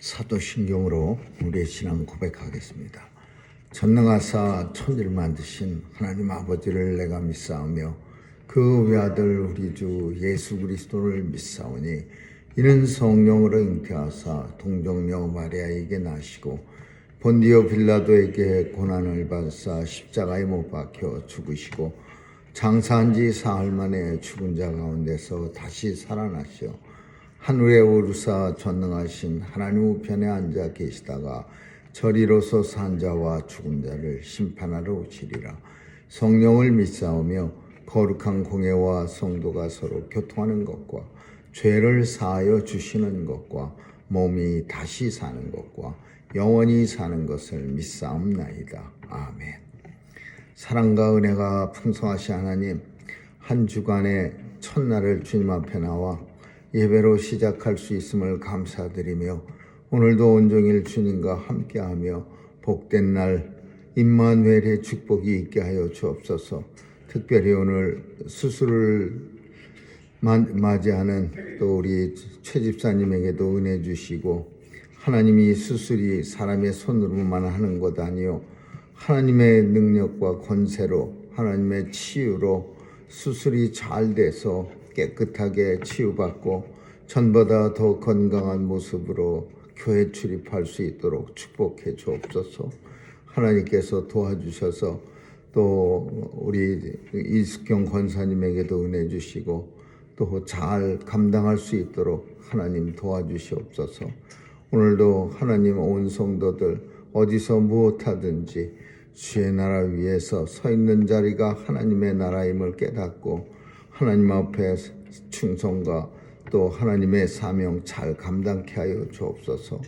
사도신경으로 우리의 신앙 고백하겠습니다. 전능하사 천지를 만드신 하나님 아버지를 내가 믿사오며 그 외아들 우리 주 예수 그리스도를 믿사오니 이는 성령으로 잉태하사 동정녀 마리아에게 나시고 본디오 빌라도에게 고난을 받사 십자가에 못 박혀 죽으시고 장사한 지 사흘 만에 죽은 자 가운데서 다시 살아나시어 하늘에 오르사 전능하신 하나님 우편에 앉아 계시다가 저리로서 산 자와 죽은 자를 심판하러 오시리라. 성령을 믿사오며 거룩한 공예와 성도가 서로 교통하는 것과 죄를 사하여 주시는 것과 몸이 다시 사는 것과 영원히 사는 것을 믿사옵나이다. 아멘. 사랑과 은혜가 풍성하신 하나님, 한 주간의 첫날을 주님 앞에 나와 예배로 시작할 수 있음을 감사드리며 오늘도 온종일 주님과 함께하며 복된 날 임마누엘의 축복이 있게 하여 주옵소서. 특별히 오늘 수술을 맞이하는 또 우리 최 집사님에게도 은혜 주시고, 하나님이 수술이 사람의 손으로만 하는 것 아니요 하나님의 능력과 권세로 하나님의 치유로 수술이 잘 돼서 깨끗하게 치유받고 전보다 더 건강한 모습으로 교회 출입할 수 있도록 축복해 주옵소서. 하나님께서 도와주셔서 또 우리 이숙경 권사님에게도 은혜 주시고 또 잘 감당할 수 있도록 하나님 도와주시옵소서. 오늘도 하나님 온 성도들 어디서 무엇하든지 주의 나라 위에서 서 있는 자리가 하나님의 나라임을 깨닫고 하나님 앞에 충성과 또 하나님의 사명 잘 감당케 하여 주옵소서.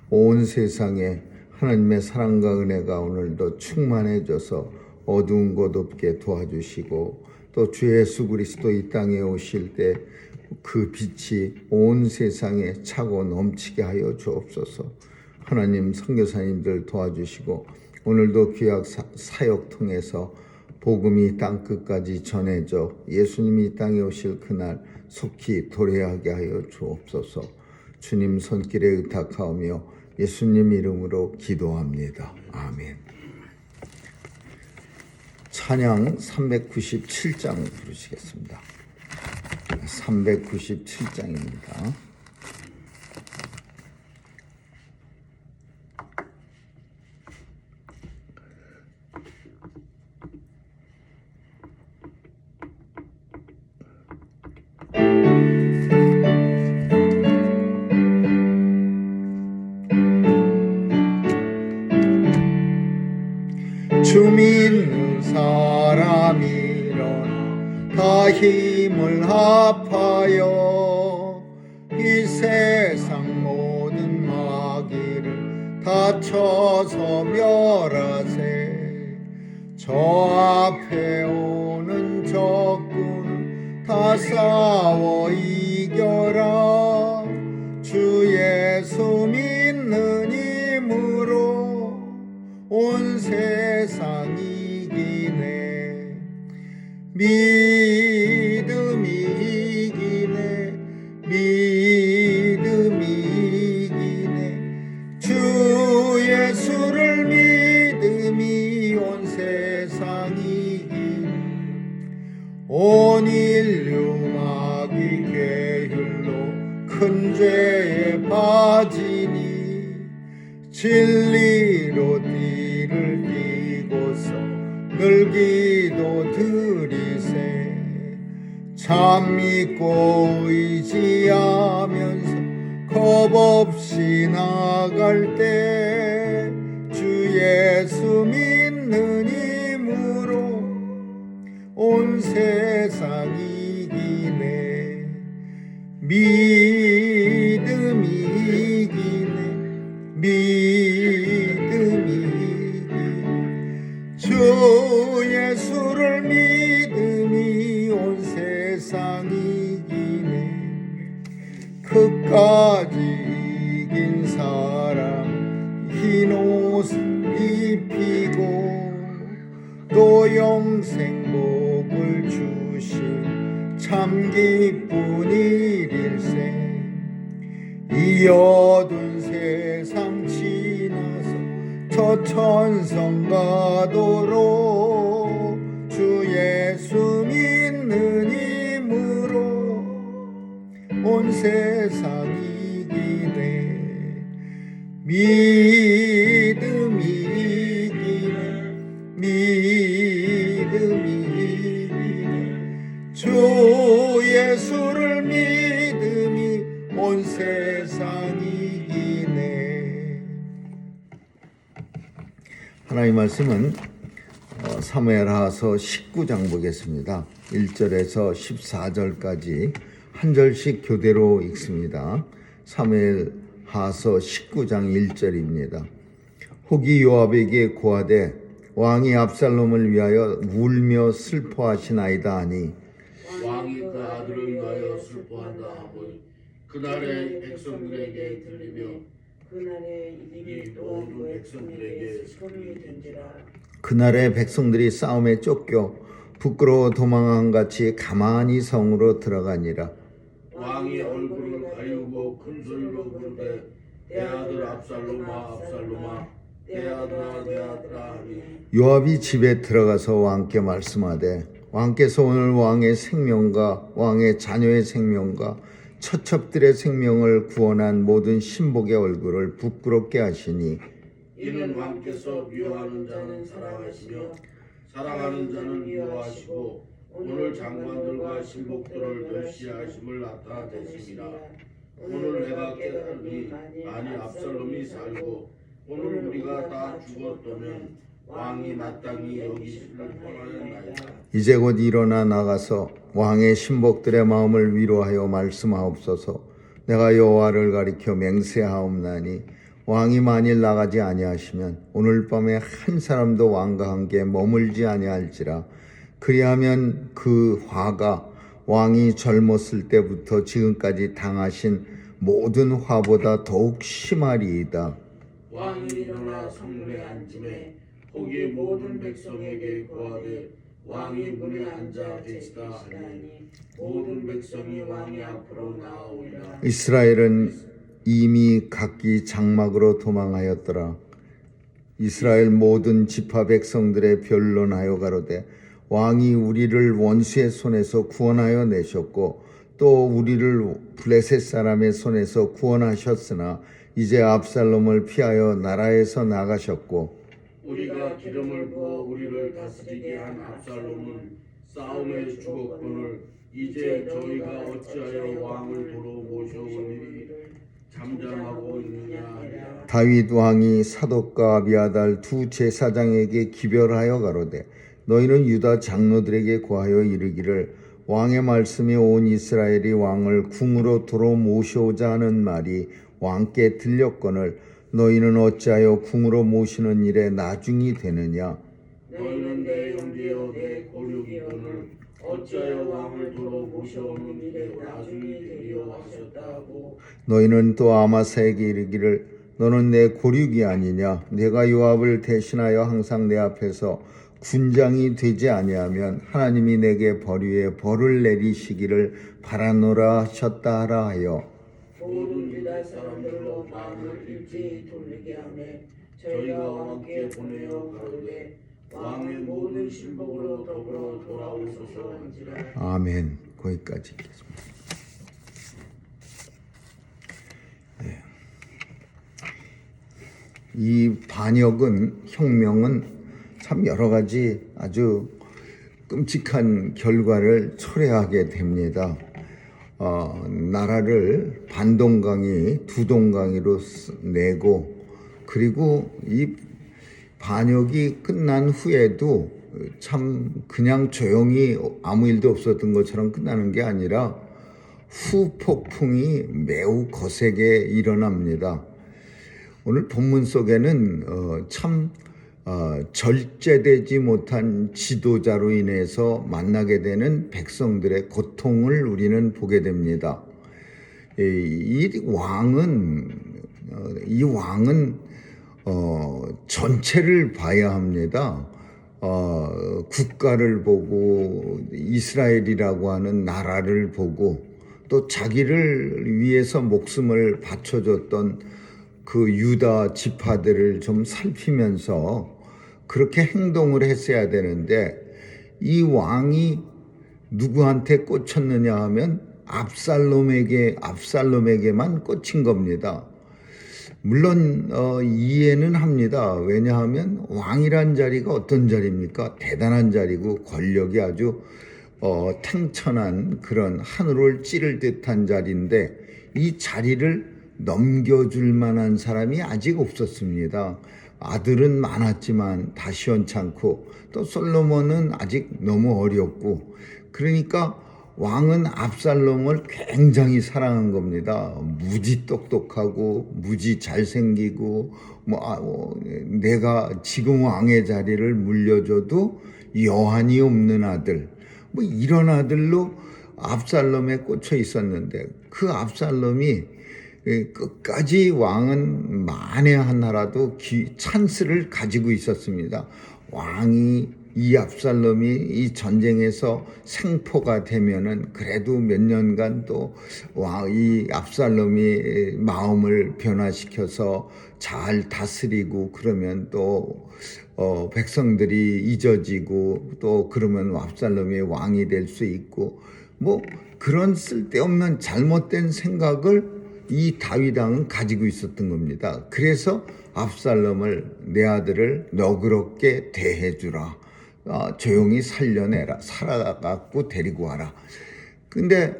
온 세상에 하나님의 사랑과 은혜가 오늘도 충만해져서 어두운 곳 없게 도와주시고 또 주 예수 그리스도 이 땅에 오실 때 그 빛이 온 세상에 차고 넘치게 하여 주옵소서. 하나님 선교사님들 도와주시고 오늘도 귀학 사역 통해서 복음이 땅끝까지 전해져 예수님이 이 땅에 오실 그날 속히 도래하게 하여 주옵소서. 주님 손길에 의탁하오며 예수님 이름으로 기도합니다. 아멘. 찬양 397장 부르시겠습니다. 397장입니다. 주 믿는 사람이론 다 힘을 합하여 이 세상 모든 마귀를 다 쳐서 멸하세. 저 앞에 오는 적군 다 싸워 이겨라. 주 예수 믿는 힘으로 온 세상 이기네. 믿음이 이기네. 믿음이 이기네. 주 예수를 믿음이 온 세상 이기네. 온 인류 마귀 계율로 큰 죄에 빠지니 진리로 뒤를 띠고서 늘 기도 드리세. 참 믿고 의지하면서 겁 없이 나갈 때 주 예수 믿는 힘으로 온 세상 이기네. 믿음이 이기네. 믿음이 주 예수를 믿음이 온 세상 이기네. 끝까지 이긴 사람 흰 옷 입히고 또 영생 복을 주신 참 기쁜 일일세. 이 어두운 세 또 천성가도로 주 예수 믿는 힘으로 온 세상이 이기네. 믿음이 이기네. 믿음이 이기네. 주 예수를 믿음이 온 세상이 이기네. 하나님 말씀은 사무엘하서 19장 보겠습니다. 1절에서 14절까지 한 절씩 교대로 읽습니다. 사무엘하서 19장 1절입니다. 혹이 요압에게 고하되 왕이 압살롬을 위하여 울며 슬퍼하시나이다 하니 왕이 그 아들을 위하여 슬퍼한다 하고 그날의 백성들에게 들리며 그날의 일이 모든 백성들에게 소문이 된지라. 그날의 백성들이 싸움에 쫓겨 부끄러워 도망한 같이 가만히 성으로 들어가니라. 왕이 얼굴을 가리우고 큰 소리로 부르되 내 아들 압살롬아 압살롬아 내 아들아 내 아들아 하니 요압이 집에 들어가서 왕께 말씀하되 왕께서 오늘 왕의 생명과 왕의 자녀의 생명과 처첩들의 생명을 구원한 모든 신복의 얼굴을 부끄럽게 하시니 이는 왕께서 미워하는 자는 사랑하시며 사랑하는 자는 미워하시고 오늘 장관들과 신복들을 멸시하심을 나타내심이라. 오늘 내가 깨달으니 만일 압살롬이 살고 오늘 우리가 다 죽었다면 왕이 마땅히 여기시를 뻔하였나이다. 이제 곧 일어나 나가서 왕의 신복들의 마음을 위로하여 말씀하옵소서. 내가 여호와를 가리켜 맹세하옵나니 왕이 만일 나가지 아니하시면 오늘 밤에 한 사람도 왕과 함께 머물지 아니할지라. 그리하면 그 화가 왕이 젊었을 때부터 지금까지 당하신 모든 화보다 더욱 심하리이다. 왕이 일어나 성문에 앉음에 거기 모든 백성에게 고하되 왕이 문에 앉아 계시다 하니 모든 백성이 왕이 앞으로 나아오니라. 이스라엘은 이미 각기 장막으로 도망하였더라. 이스라엘 모든 지파 백성들의 변론하여 가로되 왕이 우리를 원수의 손에서 구원하여 내셨고 또 우리를 블레셋 사람의 손에서 구원하셨으나 이제 압살롬을 피하여 나라에서 나가셨고 우리가 기름을 부어 우리를 다스리게 한 압살롬은 싸움에 죽었거늘 이제 저희가 어찌하여 왕을 도로 모셔오니 잠잠하고 있느냐 하랴. 다윗 왕이 사독과 아비아달 두 제사장에게 기별하여 가로되 너희는 유다 장로들에게 고하여 이르기를 왕의 말씀이 온 이스라엘이 왕을 궁으로 도로 모셔오자 하는 말이 왕께 들렸거늘 너희는 어찌하여 궁으로 모시는 일에 나중이 되느냐. 너희는 내 형제여 내 고륙이거늘 어찌하여 왕을 도로 모셔오는 일에 나중이 되리오 하셨다고. 너희는 또 아마사에게 이르기를 너는 내 고륙이 아니냐. 내가 요압을 대신하여 항상 내 앞에서 군장이 되지 아니하면 하나님이 내게 벌 위에 벌을 내리시기를 바라노라 하셨다 하라 하여 모든 유다 사람들로 마음을 일제히 돌리게 하며 저희가 왕께 보내어 가로되 왕의 모든 신복으로 더불어 돌아오소서 한지라. 아멘. 거기까지 읽겠습니다. 네. 이 반역은 혁명은 참 여러 가지 아주 끔찍한 결과를 초래하게 됩니다. 나라를 반동강이 두 동강이로 내고 그리고 이 반역이 끝난 후에도 참 그냥 조용히 아무 일도 없었던 것처럼 끝나는 게 아니라 후폭풍이 매우 거세게 일어납니다. 오늘 본문 속에는 참 절제되지 못한 지도자로 인해서 만나게 되는 백성들의 고통을 우리는 보게 됩니다. 이 왕은 전체를 봐야 합니다. 국가를 보고 이스라엘이라고 하는 나라를 보고 또 자기를 위해서 목숨을 바쳐줬던 그 유다 지파들을 좀 살피면서 그렇게 행동을 했어야 되는데 이 왕이 누구한테 꽂혔느냐 하면 압살롬에게만 꽂힌 겁니다. 물론 이해는 합니다. 왜냐하면 왕이란 자리가 어떤 자리입니까? 대단한 자리고 권력이 아주 탱천한 그런 하늘을 찌를 듯한 자리인데 이 자리를 넘겨줄 만한 사람이 아직 없었습니다. 아들은 많았지만 다 시원찮고 또 솔로몬은 아직 너무 어렸고 그러니까 왕은 압살롬을 굉장히 사랑한 겁니다. 무지 똑똑하고 무지 잘생기고 내가 지금 왕의 자리를 물려줘도 여한이 없는 아들 이런 아들로 압살롬에 꽂혀 있었는데 그 압살롬이 끝까지 왕은 만에 하나라도 찬스를 가지고 있었습니다. 왕이 이 압살롬이 이 전쟁에서 생포가 되면은 그래도 몇 년간 또 이 압살롬이 마음을 변화시켜서 잘 다스리고 그러면 또 백성들이 잊어지고 또 그러면 압살롬이 왕이 될 수 있고 그런 쓸데없는 잘못된 생각을 이 다윗 왕은 가지고 있었던 겁니다. 그래서 압살롬을 내 아들을 너그럽게 대해주라. 조용히 살려내라. 살아갖고 데리고 와라. 근데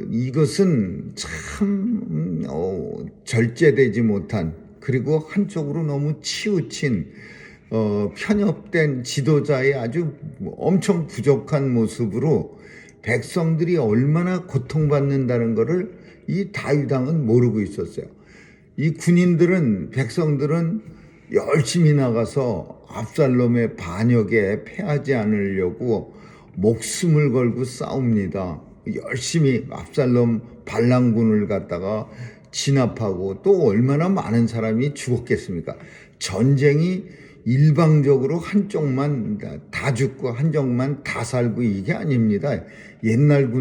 이것은 참 절제되지 못한 그리고 한쪽으로 너무 치우친 편협된 지도자의 아주 엄청 부족한 모습으로 백성들이 얼마나 고통받는다는 것을 이 다윗 왕은 모르고 있었어요. 이 군인들은 백성들은 열심히 나가서 압살롬의 반역에 패하지 않으려고 목숨을 걸고 싸웁니다. 열심히 압살롬 반란군을 갖다가 진압하고 또 얼마나 많은 사람이 죽었겠습니까? 전쟁이 일방적으로 한쪽만 다 죽고 한쪽만 다 살고 이게 아닙니다. 옛날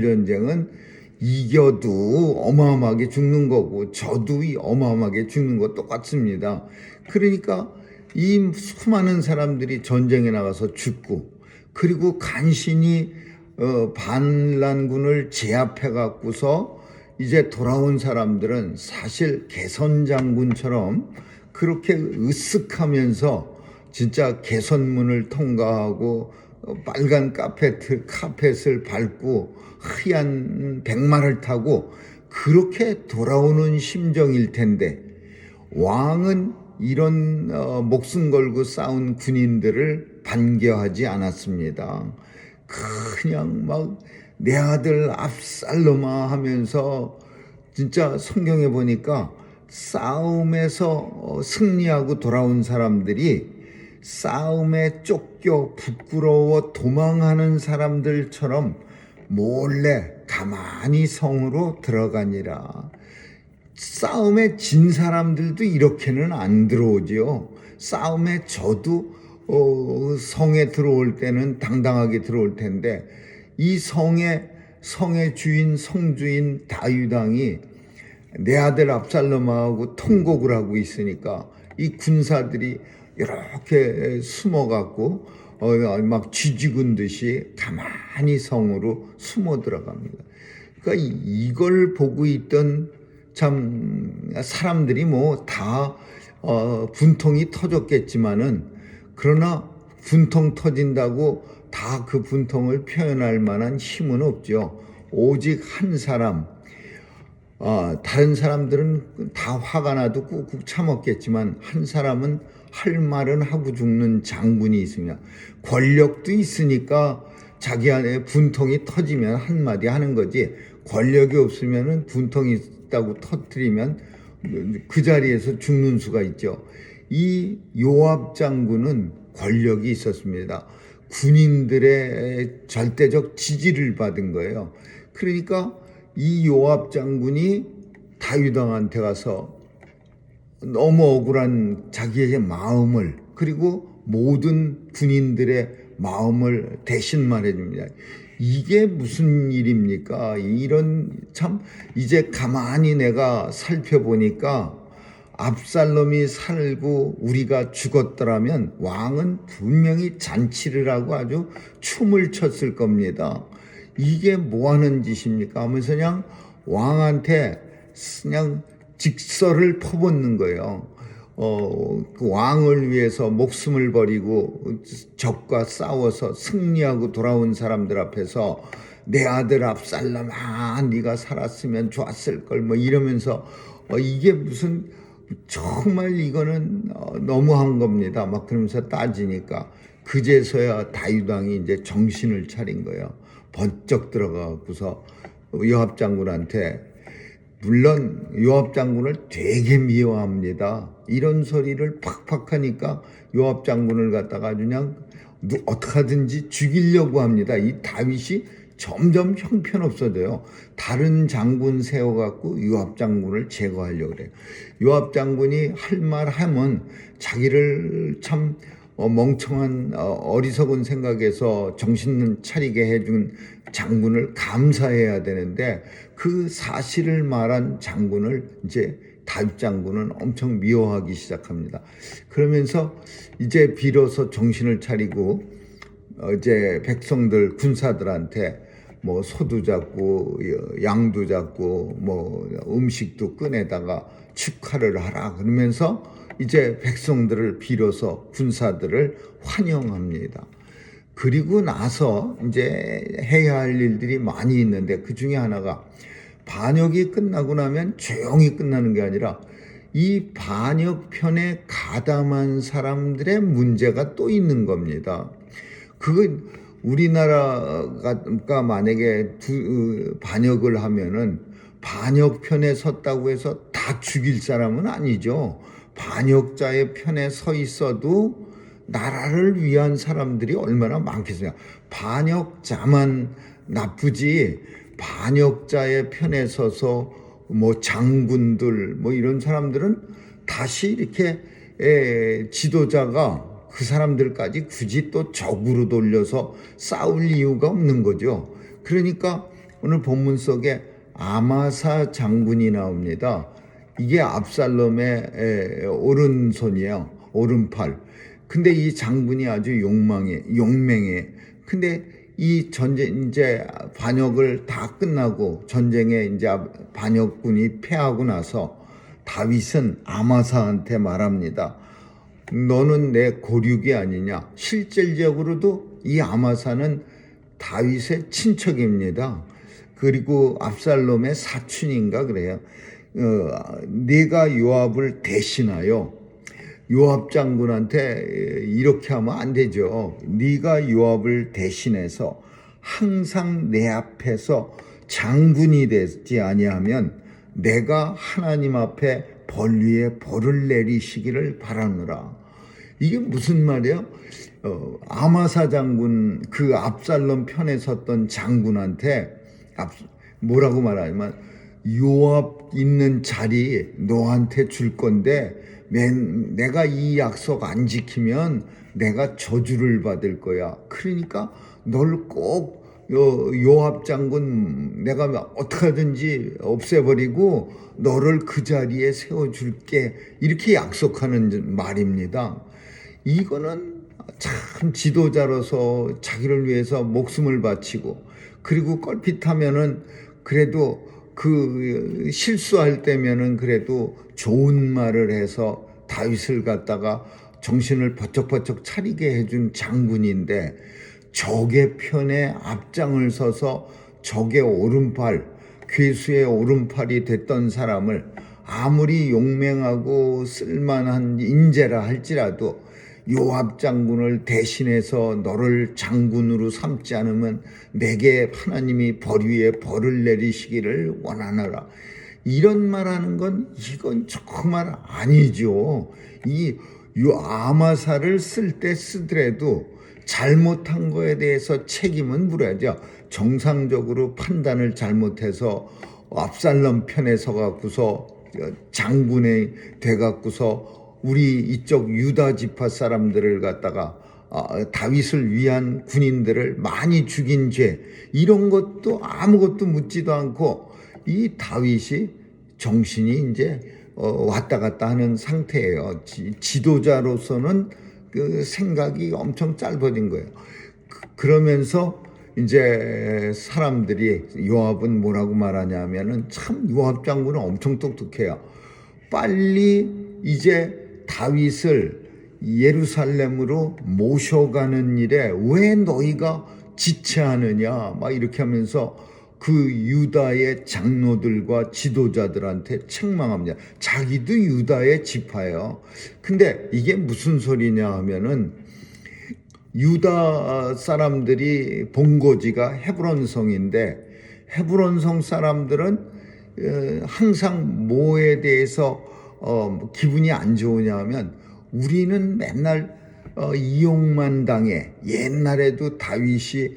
전쟁은 이겨도 어마어마하게 죽는 거고 저도 어마어마하게 죽는 거 똑같습니다. 그러니까 이 수많은 사람들이 전쟁에 나가서 죽고 그리고 간신히 반란군을 제압해 갖고서 이제 돌아온 사람들은 사실 개선 장군처럼 그렇게 으쓱하면서 진짜 개선문을 통과하고 빨간 카펫을 밟고 하얀 백마를 타고 그렇게 돌아오는 심정일 텐데 왕은 이런 목숨 걸고 싸운 군인들을 반겨하지 않았습니다. 그냥 막 내 아들 압살롬아 하면서 진짜 성경에 보니까 싸움에서 승리하고 돌아온 사람들이 싸움에 쫓겨 부끄러워 도망하는 사람들처럼 몰래 가만히 성으로 들어가니라. 싸움에 진 사람들도 이렇게는 안 들어오지요. 싸움에 져도 성에 들어올 때는 당당하게 들어올 텐데 이 성의 주인 성주인 다윗 왕이 내 아들 압살롬하고 통곡을 하고 있으니까 이 군사들이 이렇게 숨어갖고 막 쥐죽은 듯이 가만히 성으로 숨어 들어갑니다. 그러니까 이걸 보고 있던 참 사람들이 다 분통이 터졌겠지만은 그러나 분통 터진다고 다 그 분통을 표현할 만한 힘은 없죠. 오직 한 사람, 다른 사람들은 다 화가 나도 꾹꾹 참았겠지만 한 사람은 할 말은 하고 죽는 장군이 있습니다. 권력도 있으니까 자기 안에 분통이 터지면 한마디 하는 거지 권력이 없으면 분통이 있다고 터뜨리면 그 자리에서 죽는 수가 있죠. 이 요압 장군은 권력이 있었습니다. 군인들의 절대적 지지를 받은 거예요. 그러니까 이 요압 장군이 다윗 왕한테 가서 너무 억울한 자기의 마음을 그리고 모든 군인들의 마음을 대신 말해줍니다. 이게 무슨 일입니까? 이런 참 이제 가만히 내가 살펴보니까 압살롬이 살고 우리가 죽었더라면 왕은 분명히 잔치를 하고 아주 춤을 췄을 겁니다. 이게 뭐 하는 짓입니까? 하면서 그냥 왕한테 그냥 직설을 퍼붓는 거예요. 그 왕을 위해서 목숨을 버리고 적과 싸워서 승리하고 돌아온 사람들 앞에서 내 아들 압살롬, 네가 살았으면 좋았을 걸, 뭐 이러면서 이게 무슨 정말 이거는 너무한 겁니다. 막 그러면서 따지니까 그제서야 다윗 왕이 이제 정신을 차린 거예요. 번쩍 들어가고서 요압 장군한테, 물론 요압 장군을 되게 미워합니다. 이런 소리를 팍팍 하니까 요압 장군을 갖다가 그냥 어떻게 하든지 죽이려고 합니다. 이 다윗이 점점 형편없어져요. 다른 장군 세워갖고 요압 장군을 제거하려고 그래요. 요압 장군이 할 말 하면 자기를 참 멍청한 어리석은 생각에서 정신 차리게 해준 장군을 감사해야 되는데 그 사실을 말한 장군을 이제 다윗 장군은 엄청 미워하기 시작합니다. 그러면서 이제 비로소 정신을 차리고 이제 백성들 군사들한테 뭐 소도 잡고 양도 잡고 뭐 음식도 꺼내다가 축하를 하라 그러면서 이제 백성들을 비로소 군사들을 환영합니다. 그리고 나서 이제 해야 할 일들이 많이 있는데 그 중에 하나가 반역이 끝나고 나면 조용히 끝나는 게 아니라 이 반역편에 가담한 사람들의 문제가 또 있는 겁니다. 그건 우리나라가 만약에 반역을 하면은 반역편에 섰다고 해서 다 죽일 사람은 아니죠. 반역자의 편에 서 있어도 나라를 위한 사람들이 얼마나 많겠어요. 반역자만 나쁘지 반역자의 편에 서서 뭐 장군들 뭐 이런 사람들은 다시 이렇게 지도자가 그 사람들까지 굳이 또 적으로 돌려서 싸울 이유가 없는 거죠. 그러니까 오늘 본문 속에 아마사 장군이 나옵니다. 이게 압살롬의 오른손이에요. 오른팔. 근데 이 장군이 아주 용맹해. 근데 이 전쟁 이제 반역을 다 끝나고 전쟁에 이제 반역군이 패하고 나서 다윗은 아마사한테 말합니다. 너는 내 고륙이 아니냐. 실질적으로도 이 아마사는 다윗의 친척입니다. 그리고 압살롬의 사촌인가 그래요. 네가 요압을 대신하여 요압 장군한테 이렇게 하면 안 되죠. 네가 요압을 대신해서 항상 내 앞에서 장군이 되지 아니하면 내가 하나님 앞에 벌 위에 벌을 내리시기를 바라노라. 이게 무슨 말이에요? 아마사 장군, 그 압살롬 편에 섰던 장군한테 뭐라고 말하냐면 요압 있는 자리 너한테 줄 건데 내가 이 약속 안 지키면 내가 저주를 받을 거야. 그러니까 널 꼭 요압 장군 내가 어떻게 하든지 없애버리고 너를 그 자리에 세워줄게. 이렇게 약속하는 말입니다. 이거는 참 지도자로서 자기를 위해서 목숨을 바치고 그리고 껄핏하면은 그래도 그 실수할 때면은 그래도 좋은 말을 해서 다윗을 갖다가 정신을 버쩍버쩍 차리게 해준 장군인데 적의 편에 앞장을 서서 적의 오른팔, 괴수의 오른팔이 됐던 사람을 아무리 용맹하고 쓸만한 인재라 할지라도 요압 장군을 대신해서 너를 장군으로 삼지 않으면 내게 하나님이 벌 위에 벌을 내리시기를 원하노라. 이런 말하는 건 이건 정말 아니죠. 이 아마사를 쓸 때 쓰더라도 잘못한 거에 대해서 책임은 물어야죠. 정상적으로 판단을 잘못해서 압살롬 편에 서갖고서 장군이 돼갖고서 우리 이쪽 유다 지파 사람들을 갖다가 다윗을 위한 군인들을 많이 죽인 죄, 이런 것도 아무것도 묻지도 않고 이 다윗이 정신이 이제 왔다 갔다 하는 상태예요. 지도자로서는 그 생각이 엄청 짧아진 거예요. 그러면서 이제 사람들이, 요압은 뭐라고 말하냐면은, 참 요압 장군은 엄청 똑똑해요. 빨리 이제 다윗을 예루살렘으로 모셔가는 일에 왜 너희가 지체하느냐, 막 이렇게 하면서 그 유다의 장로들과 지도자들한테 책망합니다. 자기도 유다의 지파예요. 근데 이게 무슨 소리냐 하면은, 유다 사람들이 본거지가 헤브론성인데, 헤브론성 사람들은 항상 뭐에 대해서 기분이 안 좋으냐 하면, 우리는 맨날 이용만 당해. 옛날에도 다윗이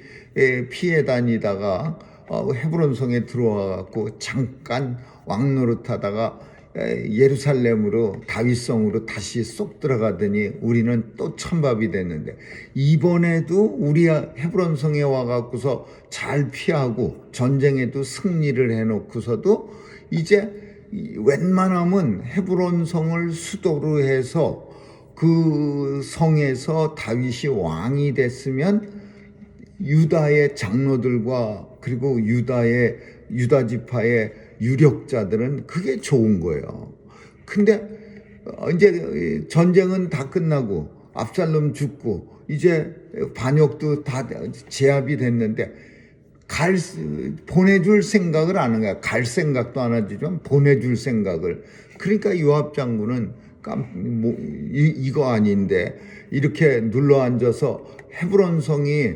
피해 다니다가 헤브론성에 들어와 갖고 잠깐 왕노릇하다가 예루살렘으로, 다윗성으로 다시 쏙 들어가더니 우리는 또 찬밥이 됐는데, 이번에도 우리 헤브론성에 와갖고서 잘 피하고 전쟁에도 승리를 해놓고서도 이제 웬만하면 헤브론성을 수도로 해서 그 성에서 다윗이 왕이 됐으면 유다의 장로들과 그리고 유다 지파의 유력자들은 그게 좋은 거예요. 근데 이제 전쟁은 다 끝나고 압살롬 죽고 이제 반역도 다 제압이 됐는데 보내줄 생각을 안 한 거야. 갈 생각도 안 하지만 보내줄 생각을. 그러니까 요압 장군은 이거 아닌데 이렇게 눌러 앉아서, 헤브론 성이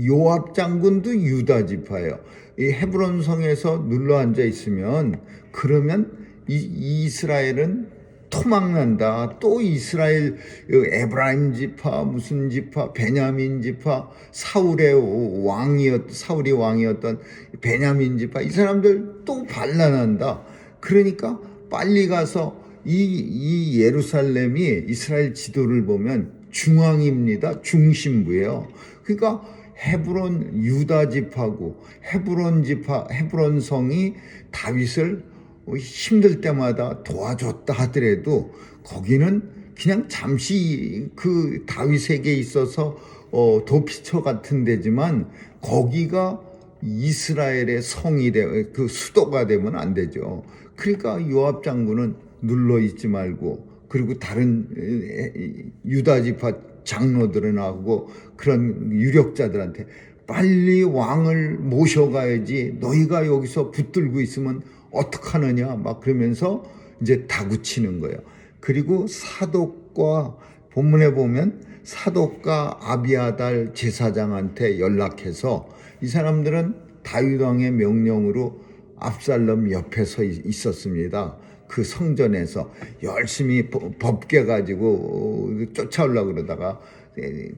요압 장군도 유다 지파예요. 이 헤브론 성에서 눌러 앉아 있으면, 그러면 이스라엘은 토막난다. 또 이스라엘 에브라임 지파, 무슨 지파, 베냐민 지파, 사울이 왕이었던 베냐민 지파, 이 사람들 또 반란한다. 그러니까 빨리 가서 이 예루살렘이 이스라엘 지도를 보면 중앙입니다. 중심부예요. 그러니까 헤브론 유다 지파고 헤브론 성이 다윗을 힘들 때마다 도와줬다 하더라도 거기는 그냥 잠시 그 다윗에게 있어서 도피처 같은 데지만, 거기가 이스라엘의 성이 그 수도가 되면 안 되죠. 그러니까 요압 장군은 눌러 있지 말고, 그리고 다른 유다 지파 장로들은 하고 그런 유력자들한테 빨리 왕을 모셔가야지, 너희가 여기서 붙들고 있으면 어떡하느냐, 막 그러면서 이제 다구치는 거예요. 그리고 사독과, 본문에 보면 사독과 아비아달 제사장한테 연락해서, 이 사람들은 다윗 왕의 명령으로 압살롬 옆에 서 있었습니다. 그 성전에서 열심히 법궤 가지고 쫓아오려고 그러다가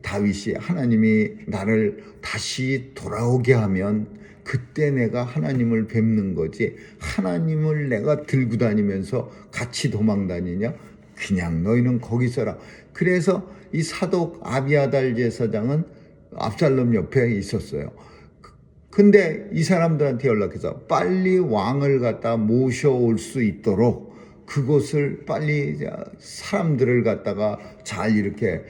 다윗이, 하나님이 나를 다시 돌아오게 하면 그때 내가 하나님을 뵙는 거지, 하나님을 내가 들고 다니면서 같이 도망 다니냐? 그냥 너희는 거기 서라. 그래서 이 사독 아비아달 제사장은 압살롬 옆에 있었어요. 근데 이 사람들한테 연락해서 빨리 왕을 갖다 모셔올 수 있도록 그곳을 빨리 사람들을 갖다가 잘 이렇게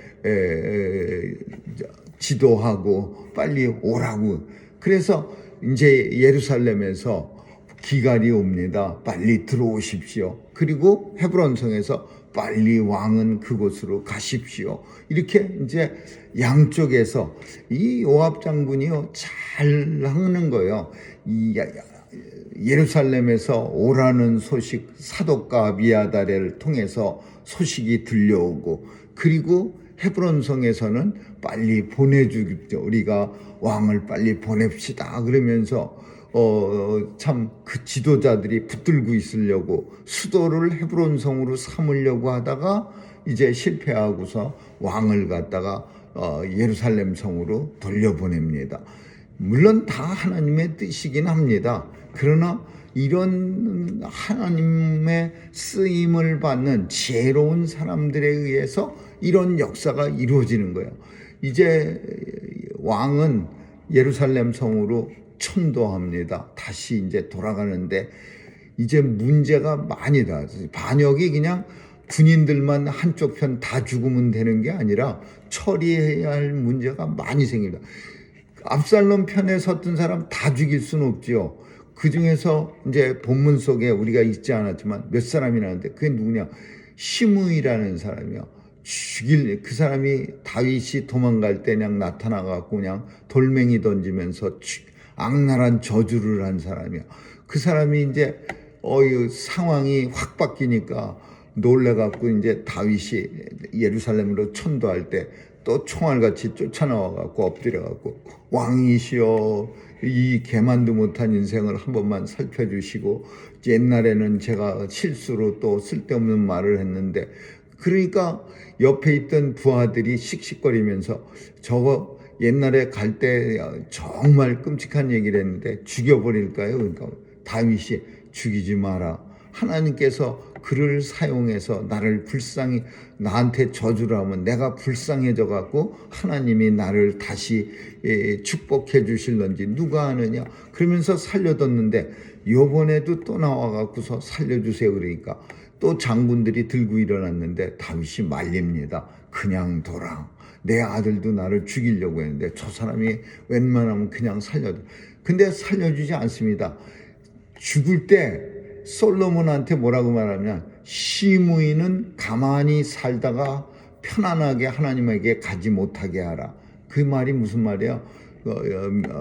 지도하고 빨리 오라고. 그래서 이제 예루살렘에서 기갈이 옵니다. 빨리 들어오십시오. 그리고 헤브론 성에서 빨리 왕은 그곳으로 가십시오. 이렇게 이제 양쪽에서 이 요압 장군이요 잘 하는 거예요. 이 예루살렘에서 오라는 소식, 사독과 아비아달을 통해서 소식이 들려오고, 그리고 헤브론 성에서는 빨리 보내주겠죠. 우리가 왕을 빨리 보냅시다. 그러면서 참 그 지도자들이 붙들고 있으려고 수도를 헤브론 성으로 삼으려고 하다가 이제 실패하고서 왕을 갖다가 예루살렘 성으로 돌려보냅니다. 물론 다 하나님의 뜻이긴 합니다. 그러나 이런 하나님의 쓰임을 받는 지혜로운 사람들에 의해서 이런 역사가 이루어지는 거예요. 이제 왕은 예루살렘 성으로 천도합니다. 다시 이제 돌아가는데 이제 문제가 많이다. 반역이 그냥 군인들만 한쪽 편 다 죽으면 되는 게 아니라 처리해야 할 문제가 많이 생깁니다. 압살롬 편에 섰던 사람 다 죽일 수는 없지요. 그 중에서 이제 본문 속에 우리가 읽지 않았지만 몇 사람이 나는데 그게 누구냐? 시므이라는 사람이요. 그 사람이 다윗이 도망갈 때 그냥 나타나갖고 그냥 돌멩이 던지면서 악랄한 저주를 한 사람이야. 그 사람이 이제 상황이 확 바뀌니까 놀래갖고 이제 다윗이 예루살렘으로 천도할 때 또 총알같이 쫓아나와갖고 엎드려갖고 왕이시여 이 개만도 못한 인생을 한 번만 살펴주시고 옛날에는 제가 실수로 또 쓸데없는 말을 했는데 그러니까 옆에 있던 부하들이 씩씩거리면서 저거 옛날에 갈 때 정말 끔찍한 얘기를 했는데 죽여버릴까요? 그러니까 다윗이 죽이지 마라. 하나님께서 그를 사용해서 나를 불쌍히 나한테 저주를 하면 내가 불쌍해져 갖고 하나님이 나를 다시 축복해 주실런지 누가 아느냐. 그러면서 살려뒀는데 요번에도 또 나와 갖고서 살려주세요. 그러니까 또 장군들이 들고 일어났는데 다윗이 말립니다. 그냥 둬라. 내 아들도 나를 죽이려고 했는데 저 사람이 웬만하면 그냥 살려줘. 근데 살려주지 않습니다. 죽을 때 솔로몬한테 뭐라고 말하냐? 시므이는 가만히 살다가 편안하게 하나님에게 가지 못하게 하라. 그 말이 무슨 말이야?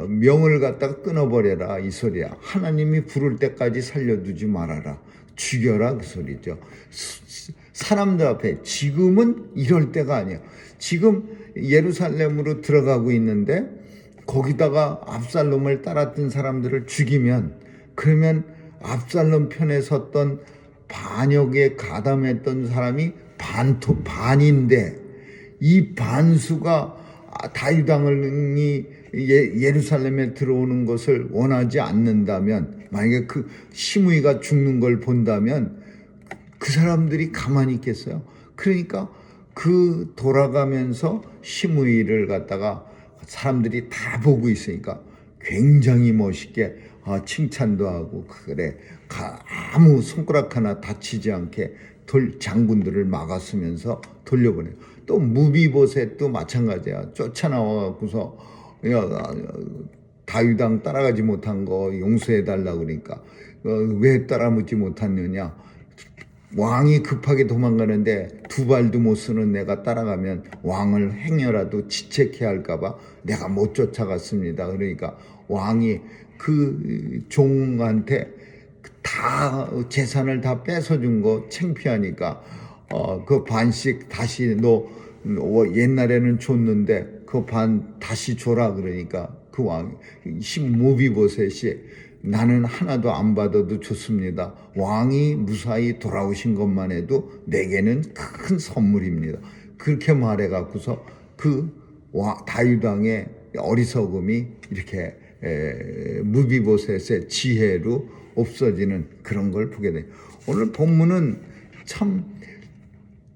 명을 갖다가 끊어버려라 이 소리야. 하나님이 부를 때까지 살려두지 말아라. 죽여라 그 소리죠. 사람들 앞에 지금은 이럴 때가 아니야. 지금 예루살렘으로 들어가고 있는데 거기다가 압살롬을 따랐던 사람들을 죽이면 그러면 압살롬 편에 섰던 반역에 가담했던 사람이 반인데 이 반수가 다윗 왕이 예루살렘에 들어오는 것을 원하지 않는다면 만약에 그 시므이가 죽는 걸 본다면 그 사람들이 가만히 있겠어요? 그러니까 그 돌아가면서 시므이를 갖다가 사람들이 다 보고 있으니까 굉장히 멋있게 칭찬도 하고 그래 아무 손가락 하나 다치지 않게 장군들을 막았으면서 돌려보내요. 또 무비보셋도 마찬가지야. 쫓아나와갖고서 다윗 왕 따라가지 못한 거 용서해달라고 그러니까 왜 따라붙지 못했느냐. 왕이 급하게 도망가는데 두 발도 못 쓰는 내가 따라가면 왕을 행여라도 지책해야 할까봐 내가 못 쫓아갔습니다. 그러니까 왕이 그 종한테 다 재산을 다 뺏어준 거 창피하니까 그 반씩 다시 너 옛날에는 줬는데 그 반 다시 줘라 그러니까 그 왕 무비보셋이 나는 하나도 안 받아도 좋습니다. 왕이 무사히 돌아오신 것만 해도 내게는 큰 선물입니다. 그렇게 말해갖고서 그 다윗 왕의 어리석음이 이렇게 무비보셋의 지혜로 없어지는 그런 걸 보게 돼요. 오늘 본문은 참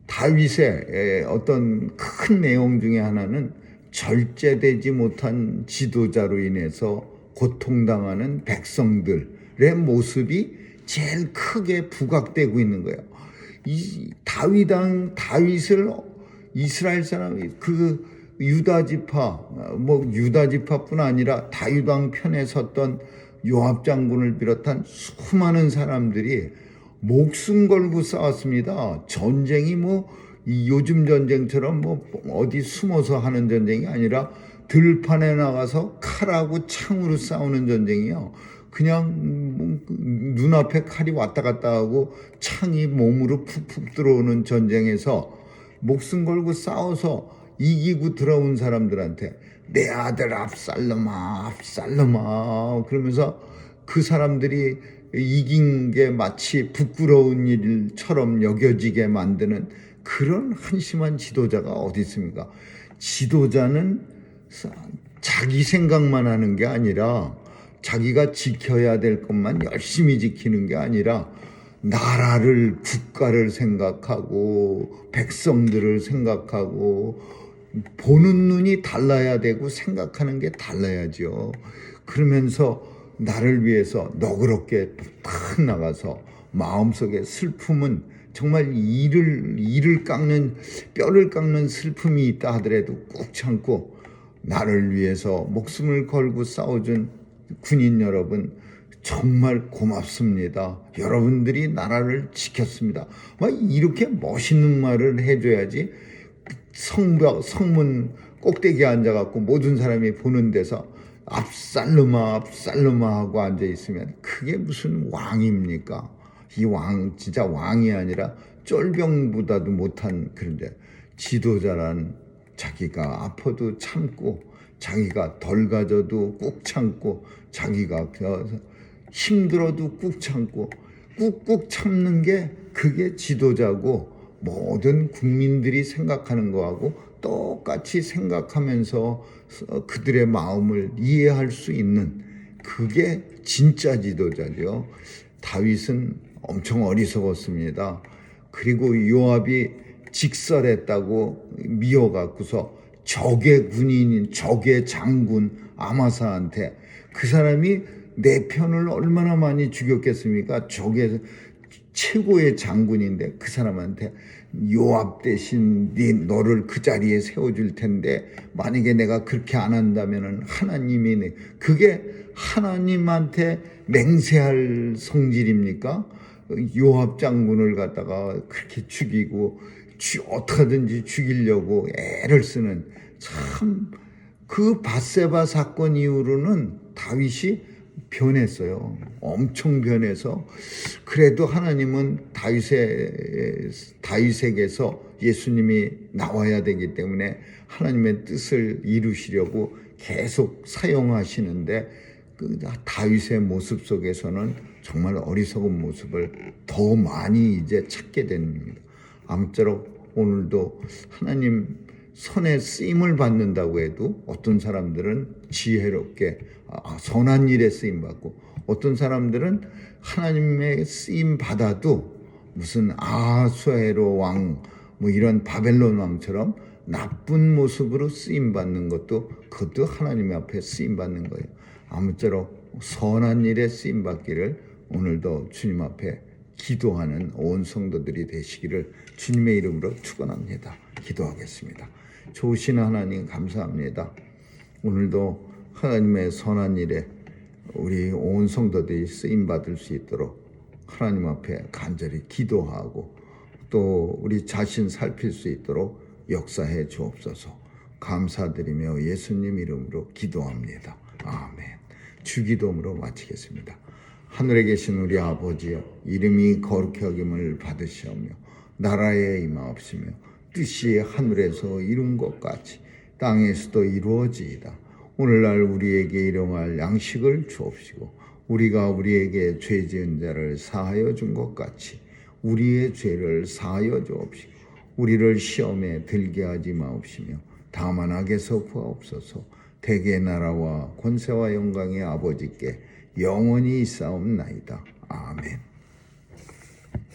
다윗의 어떤 큰 내용 중에 하나는 절제되지 못한 지도자로 인해서 고통당하는 백성들의 모습이 제일 크게 부각되고 있는 거예요. 이 다윗을 이스라엘 사람이 그 유다 지파뿐 아니라 다윗 왕 편에 섰던 요압 장군을 비롯한 수많은 사람들이 목숨 걸고 싸웠습니다. 전쟁이 요즘 전쟁처럼 어디 숨어서 하는 전쟁이 아니라 들판에 나가서 칼하고 창으로 싸우는 전쟁이요. 그냥 눈앞에 칼이 왔다 갔다 하고 창이 몸으로 푹푹 들어오는 전쟁에서 목숨 걸고 싸워서 이기고 들어온 사람들한테 내 아들 압살롬아 그러면서 그 사람들이 이긴 게 마치 부끄러운 일처럼 여겨지게 만드는 그런 한심한 지도자가 어디 있습니까? 지도자는 자기 생각만 하는 게 아니라 자기가 지켜야 될 것만 열심히 지키는 게 아니라 나라를, 국가를 생각하고 백성들을 생각하고 보는 눈이 달라야 되고 생각하는 게 달라야죠. 그러면서 나를 위해서 너그럽게 팍 나가서 마음속에 슬픔은 정말 이를 깎는, 뼈를 깎는 슬픔이 있다 하더라도 꾹 참고 나를 위해서 목숨을 걸고 싸워준 군인 여러분 정말 고맙습니다. 여러분들이 나라를 지켰습니다. 막 이렇게 멋있는 말을 해줘야지. 성문 꼭대기에 앉아갖고 모든 사람이 보는 데서 압살로마 하고 앉아있으면 그게 무슨 왕입니까? 이 왕 진짜 왕이 아니라 쫄병보다도 못한. 그런데 지도자란 자기가 아파도 참고, 자기가 덜 가져도 꾹 참고, 자기가 힘들어도 꾹 참고, 꾹꾹 참는 게 그게 지도자고, 모든 국민들이 생각하는 거하고 똑같이 생각하면서 그들의 마음을 이해할 수 있는 그게 진짜 지도자죠. 다윗은 엄청 어리석었습니다. 그리고 요압이 직설했다고 미워갖고서 적의 군인인, 적의 장군 아마사한테, 그 사람이 내 편을 얼마나 많이 죽였겠습니까? 적의 최고의 장군인데 그 사람한테 요압 대신 너를 그 자리에 세워줄 텐데 만약에 내가 그렇게 안 한다면은 하나님이, 그게 하나님한테 맹세할 성질입니까? 요압 장군을 갖다가 그렇게 죽이고 어떻게든지 죽이려고 애를 쓰는, 참 그 밧세바 사건 이후로는 다윗이 변했어요. 엄청 변해서, 그래도 하나님은 다윗에게서 예수님이 나와야 되기 때문에 하나님의 뜻을 이루시려고 계속 사용하시는데, 그 다윗의 모습 속에서는 정말 어리석은 모습을 더 많이 이제 찾게 됩니다. 아무쪼록 오늘도 하나님 선의 쓰임을 받는다고 해도 어떤 사람들은 지혜롭게 선한 일에 쓰임 받고, 어떤 사람들은 하나님의 쓰임 받아도 무슨 아수에로 왕 뭐 이런 바벨론 왕처럼 나쁜 모습으로 쓰임 받는 것도, 그것도 하나님 앞에 쓰임 받는 거예요. 아무쪼록 선한 일에 쓰임 받기를 오늘도 주님 앞에 기도하는 온 성도들이 되시기를 주님의 이름으로 축원합니다. 기도하겠습니다. 좋으신 하나님 감사합니다. 오늘도 하나님의 선한 일에 우리 온 성도들이 쓰임 받을 수 있도록 하나님 앞에 간절히 기도하고 또 우리 자신 살필 수 있도록 역사해 주옵소서. 감사드리며 예수님 이름으로 기도합니다. 아멘. 주기도문으로 마치겠습니다. 하늘에 계신 우리 아버지여, 이름이 거룩히 여김을 받으시오며 나라에 임하옵시며 뜻이 하늘에서 이룬 것 같이 땅에서도 이루어지이다. 오늘날 우리에게 일용할 양식을 주옵시고 우리가 우리에게 죄 지은 자를 사하여 준 것 같이 우리의 죄를 사하여 주옵시고 우리를 시험에 들게 하지 마옵시며 다만 악에서 구하옵소서. 대개 나라와 권세와 영광의 아버지께 영원히 있사옵나이다. 아멘.